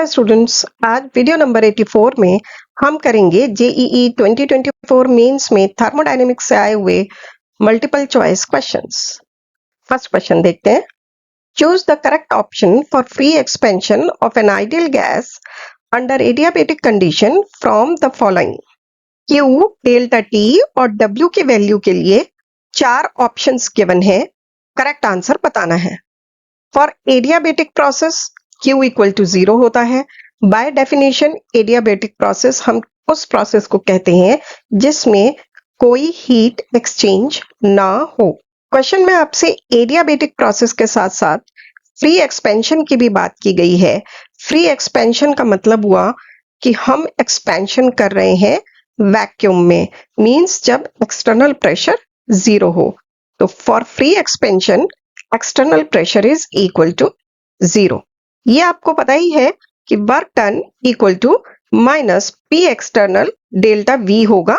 नमस्कार स्टूडेंट्स, आज video number 84 में हम करेंगे जेईई 2024 मेंस में थर्मोडायनेमिक्स से आए हुए multiple choice questions. First question देखते हैं। Choose the correct option for free expansion of an ideal gas under adiabatic condition from the following. Q, delta T और W की वैल्यू के लिए चार ऑप्शंस गिवन है, करेक्ट आंसर बताना है। For adiabatic process Q equal to 0 होता है। बाय डेफिनेशन एडियाबेटिक प्रोसेस हम उस प्रोसेस को कहते हैं जिसमें कोई हीट एक्सचेंज ना हो। क्वेश्चन में आपसे एडियाबेटिक प्रोसेस के साथ साथ फ्री एक्सपेंशन की भी बात की गई है। फ्री एक्सपेंशन का मतलब हुआ कि हम एक्सपेंशन कर रहे हैं वैक्यूम में, मींस जब एक्सटर्नल प्रेशर 0 हो। तो for free expansion external pressure is equal to 0। ये आपको पता ही है कि work done equal to minus P external delta V होगा,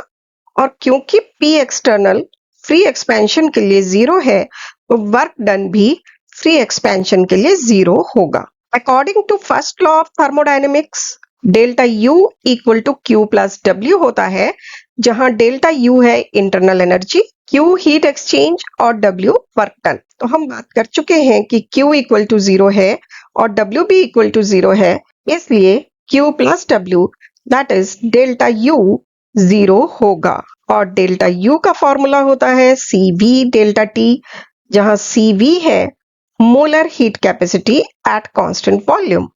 और क्योंकि पी एक्सटर्नल फ्री एक्सपेंशन के लिए 0 है तो वर्क डन भी फ्री एक्सपेंशन के लिए 0 होगा। According to first law of thermodynamics delta U equal to Q plus W होता है, जहां डेल्टा यू है internal energy, Q heat exchange और डब्ल्यू वर्क डन। तो हम बात कर चुके हैं कि क्यू इक्वल टू 0 है और डब्ल्यू भी इक्वल टू 0 है, इसलिए Q plus W that is delta U 0 होगा। और डेल्टा यू का फॉर्मूला होता है CV डेल्टा टी, जहां CV है molar heat capacity at constant volume.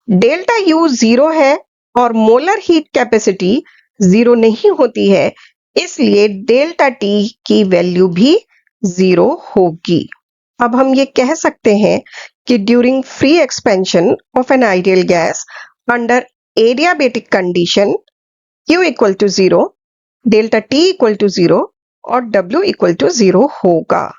Delta U 0 है और मोलर हीट कैपेसिटी 0 नहीं होती है, इसलिए डेल्टा टी की वैल्यू भी 0 होगी। अब हम ये कह सकते हैं कि during free expansion of an ideal gas under adiabatic condition Q equal to 0, delta T equal to 0 और W इक्वल टू 0 होगा।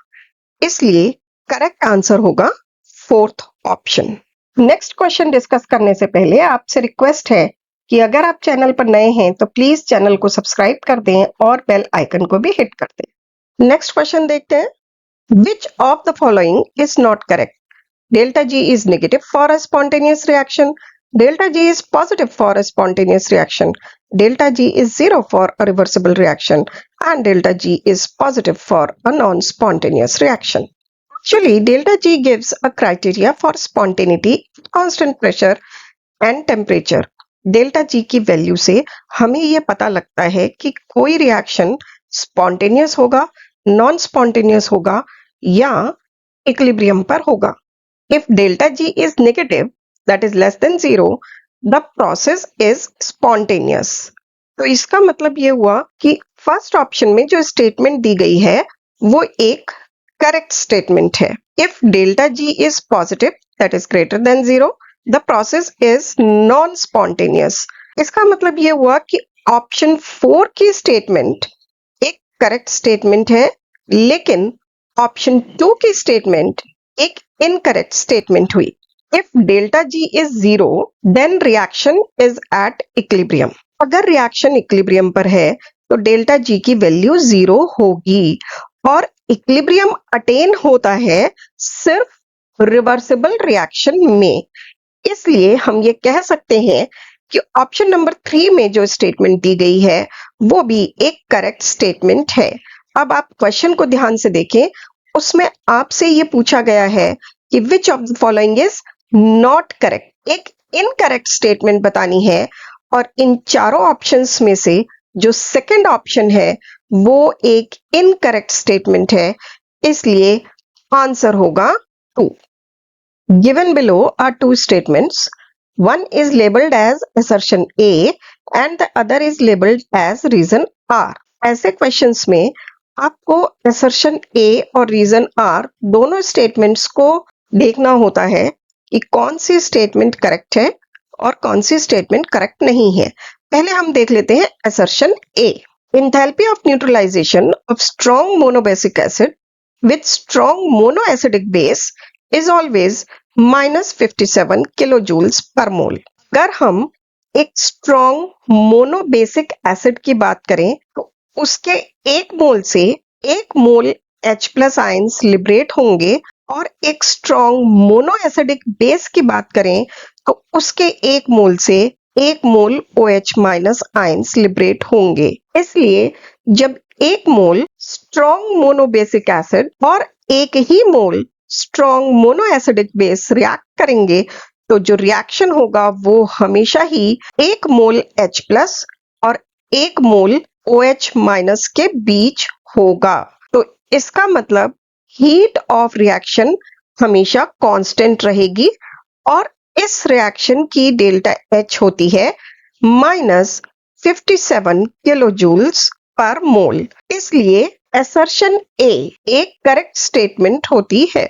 इसलिए करेक्ट आंसर होगा fourth option. Next question discuss करने से पहले आपसे रिक्वेस्ट है कि अगर आप चैनल पर नए हैं तो प्लीज चैनल को सब्सक्राइब कर दें और बेल आइकन को भी हिट कर दें। नेक्स्ट क्वेश्चन देखते हैं। Which of the following is not correct? Delta G is negative for a spontaneous reaction. Delta G is positive for a spontaneous reaction. Delta G is 0 for a reversible reaction. And delta G is positive for a non-spontaneous reaction. Actually, delta G gives a criteria for spontaneity, constant pressure and temperature. Delta G की value से हमें यह पता लगता है कि कोई reaction spontaneous होगा, नॉन स्पॉन्टेनियस होगा या इक्विलिब्रियम पर होगा। If delta G is negative that is less than 0, the process is spontaneous. तो इसका मतलब ये हुआ कि फर्स्ट ऑप्शन में जो स्टेटमेंट दी गई है वो एक करेक्ट स्टेटमेंट है। If delta G is positive that is greater than 0, the process is non spontaneous. इसका मतलब ये हुआ कि ऑप्शन 4 की स्टेटमेंट एक करेक्ट स्टेटमेंट है, लेकिन ऑप्शन 2 की स्टेटमेंट एक इनकरेक्ट स्टेटमेंट हुई। If delta G is 0 then reaction is at equilibrium. अगर रिएक्शन इक्विलिब्रियम पर है तो डेल्टा जी की वैल्यू 0 होगी, और इक्विलिब्रियम अटेन होता है सिर्फ रिवर्सिबल रिएक्शन में। इसलिए हम ये कह सकते हैं कि ऑप्शन नंबर 3 में जो स्टेटमेंट दी गई है वो भी एक करेक्ट स्टेटमेंट है। अब आप क्वेश्चन को ध्यान से देखें, उसमें आपसे ये पूछा गया है कि which of the following is not correct. एक इनकरेक्ट स्टेटमेंट बतानी है, और इन चारों ऑप्शंस में से जो सेकंड ऑप्शन है वो एक इनकरेक्ट स्टेटमेंट है, इसलिए आंसर होगा 2। Given below are two statements. One is labeled as assertion A and the other is labeled as reason R. ऐसे क्वेश्चंस में आपको assertion A और reason R दोनों स्टेटमेंट्स को देखना होता है कि कौन सी स्टेटमेंट करेक्ट है और कौन सी स्टेटमेंट करेक्ट नहीं है। पहले हम देख लेते हैं assertion A. Enthalpy of neutralization of strong monobasic acid with strong monoacidic base is always -57 किलोजूल्स पर मोल। अगर हम एक स्ट्रॉन्ग मोनोबेसिक एसिड की बात करें तो उसके 1 मोल से 1 मोल H+ आयंस लिबरेट होंगे, और एक स्ट्रॉन्ग मोनो एसिडिक बेस की बात करें तो उसके 1 मोल से 1 मोल OH माइनस आयंस लिबरेट होंगे। इसलिए जब 1 मोल स्ट्रॉन्ग मोनोबेसिक एसिड और 1 ही mole strong mono acidic base react करेंगे तो जो रिएक्शन होगा वो हमेशा ही 1 मोल H प्लस और 1 मोल OH माइनस के बीच होगा। तो इसका मतलब हीट ऑफ रिएक्शन हमेशा कांस्टेंट रहेगी और इस रिएक्शन की डेल्टा H होती है -57 किलो जूल्स पर मोल। इसलिए assertion A एक करेक्ट स्टेटमेंट होती है।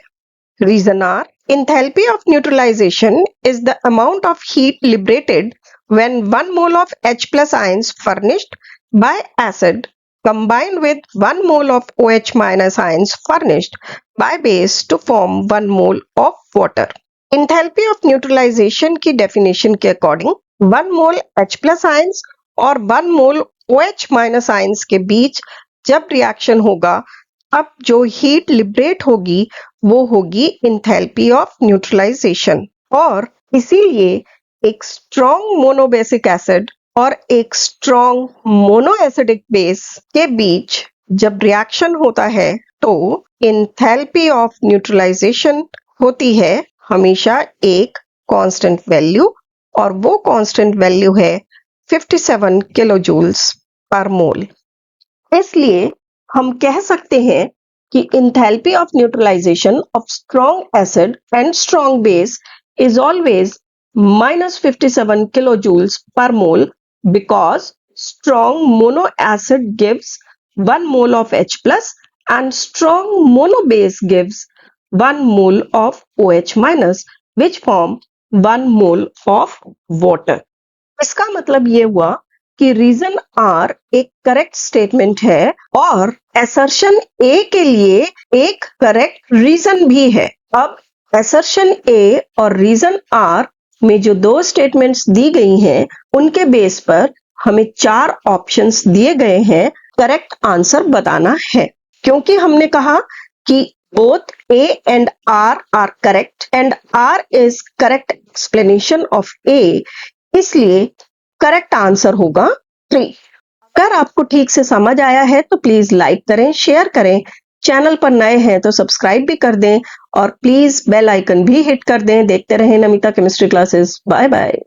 Reason are, enthalpy of neutralization is the amount of heat liberated when 1 mole of H plus ions furnished by acid combined with 1 mole of OH minus ions furnished by base to form 1 mole of water. Enthalpy of neutralization की definition के according 1 mole H plus ions और 1 mole OH minus ions के बीच जब reaction होगा अब जो heat liberate होगी वो होगी इंथैल्पी ऑफ न्यूट्रलाइजेशन और इसीलिए एक स्ट्रॉन्ग मोनोबेसिक एसिड और एक स्ट्रॉन्ग मोनो एसिडिक बेस के बीच जब रिएक्शन होता है तो इंथैल्पी ऑफ न्यूट्रलाइजेशन होती है हमेशा एक कांस्टेंट वैल्यू और वो कांस्टेंट वैल्यू है 57 किलो जूल्स पर मोल। इसलिए हम कह सकते हैं कि enthalpy of neutralisation of strong acid and strong base is always -57 kilo joules per mole because strong mono acid gives 1 mole of H plus and strong mono base gives 1 mole of OH minus which form 1 mole of water. इसका मतलब ये हुआ कि reason R एक correct statement है और assertion ए के लिए एक करेक्ट रीजन भी है। अब असर्शन ए और रीजन आर में जो 2 स्टेटमेंट्स दी गई हैं उनके बेस पर हमें 4 ऑप्शंस दिए गए हैं करेक्ट आंसर बताना है। क्योंकि हमने कहा कि both A and R are correct and R is correct explanation of A, इसलिए करेक्ट आंसर होगा 3। अगर आपको ठीक से समझ आया है तो प्लीज लाइक करें, शेयर करें, चैनल पर नए हैं तो सब्सक्राइब भी कर दें और प्लीज बेल आइकन भी हिट कर दें। देखते रहें Namita chemistry classes. Bye bye.